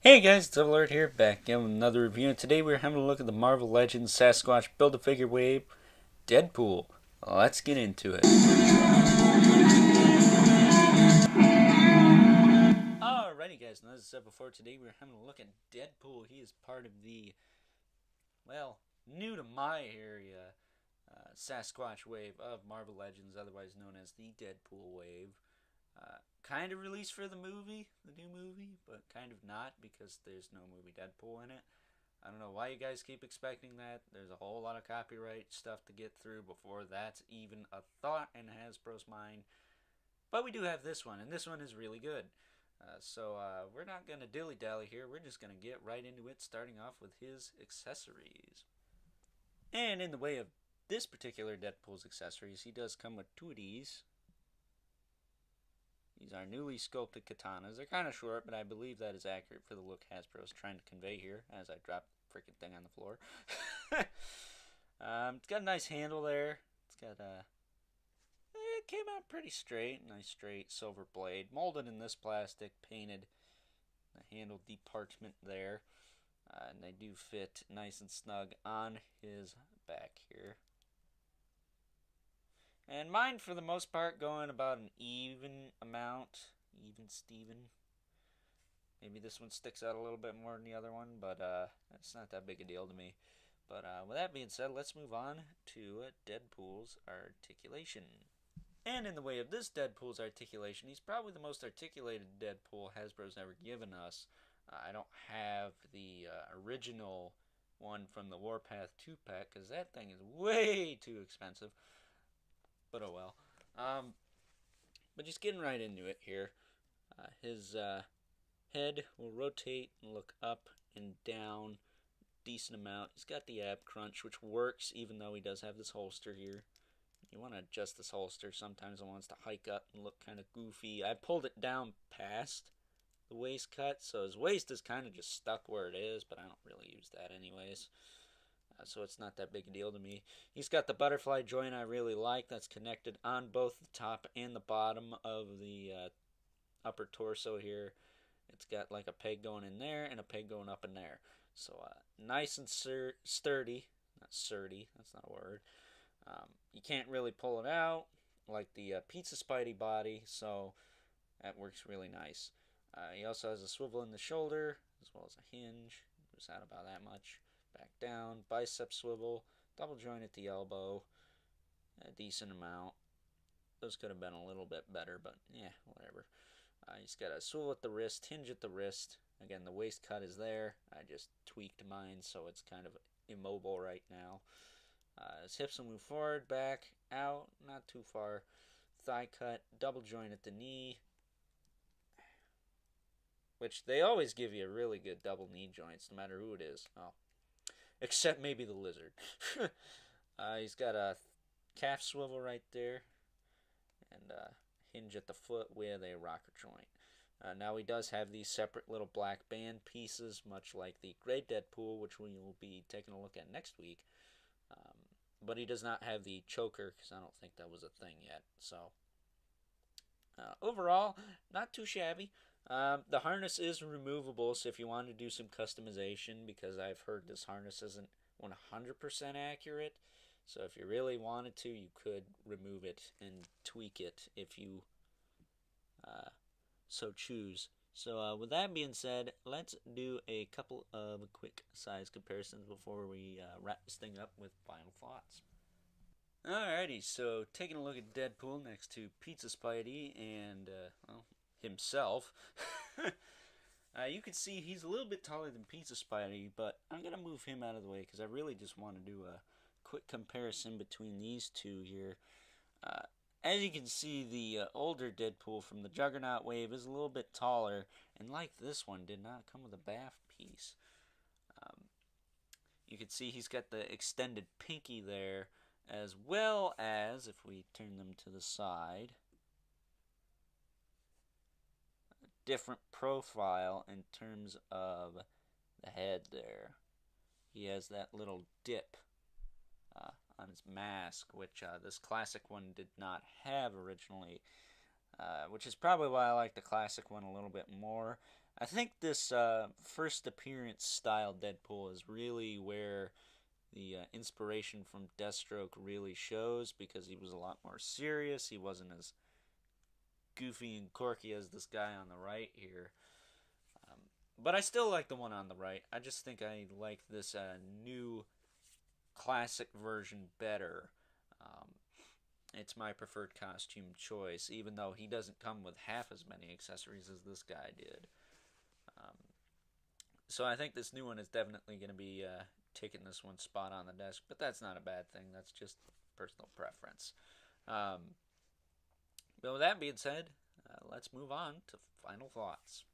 Hey guys, it's Alert here, back again with another review, and today we're having a look at the Marvel Legends Sasquatch Build-A-Figure Wave Deadpool. Let's get into it. Alrighty guys, and as I said before, today we're having a look at Deadpool. He is part of the, well, new to my area, Sasquatch Wave of Marvel Legends, otherwise known as the Deadpool Wave. Kind of released for the new movie, but kind of not because there's no movie Deadpool in it. I don't know why you guys keep expecting that. There's a whole lot of copyright stuff to get through before that's even a thought in Hasbro's mind. But we do have this one, and this one is really good. So we're not going to dilly-dally here. We're just going to get right into it, starting off with his accessories. And in the way of this particular Deadpool's accessories, he does come with two of these. These are newly sculpted katanas. They're kind of short, but I believe that is accurate for the look Hasbro is trying to convey here as I drop the freaking thing on the floor. It's got a nice handle there. It's got it came out pretty straight. Nice straight silver blade. Molded in this plastic, painted. The handle department there. And they do fit nice and snug on his back here. And mine, for the most part, going about an even amount. Even Steven. Maybe this one sticks out a little bit more than the other one, but it's not that big a deal to me. But with that being said, let's move on to Deadpool's articulation. And in the way of this Deadpool's articulation, he's probably the most articulated Deadpool Hasbro's ever given us. I don't have the original one from the Warpath 2-pack, because that thing is way too expensive. But oh well. But just getting right into it here. His head will rotate and look up and down a decent amount. He's got the ab crunch, which works even though he does have this holster here. You want to adjust this holster. Sometimes it wants to hike up and look kind of goofy. I pulled it down past the waist cut, so his waist is kind of just stuck where it is, but I don't really use that anyways. So it's not that big a deal to me. He's got the butterfly joint I really like. That's connected on both the top and the bottom of the upper torso here. It's got like a peg going in there and a peg going up in there. So nice and sturdy. Not sturdy, that's not a word. You can't really pull it out like the Pizza Spidey body, so that works really nice. He also has a swivel in the shoulder as well as a hinge. Moves out about that much. Back down, bicep swivel, double joint at the elbow, a decent amount. Those could have been a little bit better, but yeah, whatever. He's got a swivel at the wrist, hinge at the wrist. Again, the waist cut is there. I just tweaked mine, so it's kind of immobile right now. His hips will move forward, back, out, not too far. Thigh cut, double joint at the knee. Which they always give you really good double knee joints, no matter who it is. Oh. Except maybe the lizard. He's got a calf swivel right there. And a hinge at the foot with a rocker joint. Now he does have these separate little black band pieces, much like the Gray Deadpool, which we will be taking a look at next week. But he does not have the choker, because I don't think that was a thing yet. So, overall, not too shabby. The harness is removable, so if you want to do some customization, because I've heard this harness isn't 100% accurate, so if you really wanted to, you could remove it and tweak it if you so choose. So with that being said, let's do a couple of quick size comparisons before we wrap this thing up with final thoughts. Alrighty, so taking a look at Deadpool next to Pizza Spidey and, well, himself. You can see he's a little bit taller than Pizza Spidey, but I'm going to move him out of the way because I really just want to do a quick comparison between these two here. As you can see, the older Deadpool from the Juggernaut wave is a little bit taller, and like this one, did not come with a bath piece. You can see he's got the extended pinky there, as well as, if we turn them to the side, a different profile in terms of the head there. He has that little dip on his mask, which this classic one did not have originally. which is probably why I like the classic one a little bit more. I think this first appearance style Deadpool is really where the inspiration from Deathstroke really shows, because he was a lot more serious. He wasn't as goofy and quirky as this guy on the right here. But I still like the one on the right. I just think I like this new classic version better. Um, it's my preferred costume choice, even though he doesn't come with half as many accessories as this guy did. Um, so I think this new one is definitely going to be taking this one spot on the desk, but that's not a bad thing. That's just personal preference. Um, but with that being said, let's move on to final thoughts.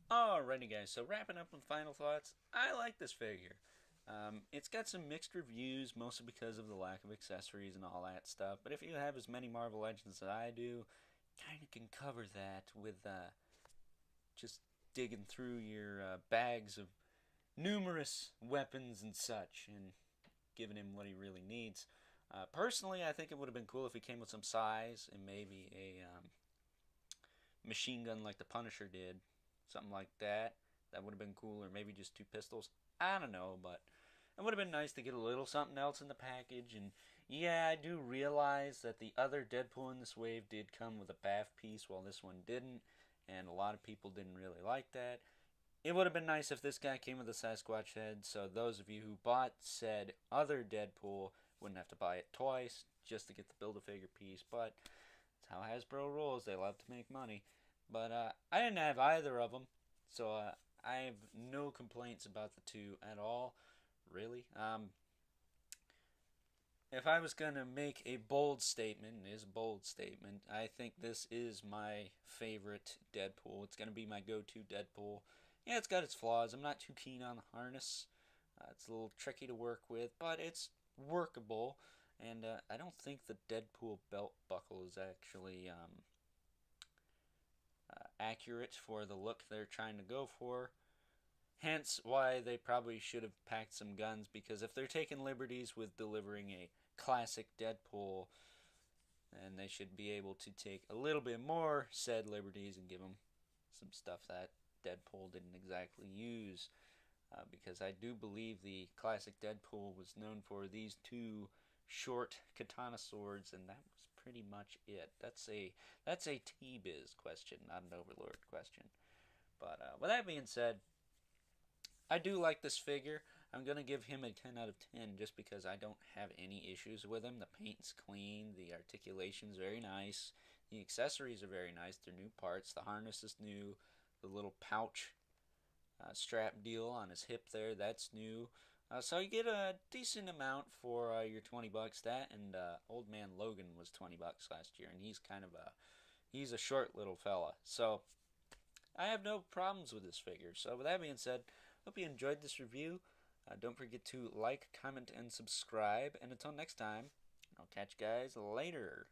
Alrighty, guys. So wrapping up with final thoughts, I like this figure. It's got some mixed reviews, mostly because of the lack of accessories and all that stuff. But if you have as many Marvel Legends as I do, kind of can cover that with just digging through your bags of numerous weapons and such, and giving him what he really needs. Personally, I think it would have been cool if he came with some size and maybe a machine gun like the Punisher did. Something like that. That would have been cool, or maybe just 2 pistols. I don't know, but it would have been nice to get a little something else in the package. And yeah, I do realize that the other Deadpool in this wave did come with a BAF piece, while this one didn't, and a lot of people didn't really like that. It would have been nice if this guy came with a Sasquatch head, so those of you who bought said other Deadpool wouldn't have to buy it twice just to get the Build-A-Figure piece. But that's how Hasbro rolls. They love to make money. But I didn't have either of them, so I have no complaints about the two at all, really. If I was going to make a bold statement, and it is a bold statement, I think this is my favorite Deadpool. It's going to be my go-to Deadpool. Yeah, it's got its flaws. I'm not too keen on the harness. It's a little tricky to work with, but it's workable. And I don't think the Deadpool belt buckle is actually accurate for the look they're trying to go for. Hence why they probably should have packed some guns, because if they're taking liberties with delivering a classic Deadpool, then they should be able to take a little bit more said liberties and give them some stuff that Deadpool didn't exactly use. Because I do believe the classic Deadpool was known for these 2 short katana swords, and that was pretty much it. That's a T-Biz question, not an Overlord question. But with that being said, I do like this figure. I'm going to give him a 10 out of 10 just because I don't have any issues with him. The paint's clean, the articulation's very nice, the accessories are very nice, they're new parts, the harness is new, the little pouch strap deal on his hip there, that's new. So you get a decent amount for your $20. That and Old Man Logan was $20 last year, and he's a short little fella. So I have no problems with this figure. So with that being said, hope you enjoyed this review. Don't forget to like, comment, and subscribe. And until next time, I'll catch you guys later.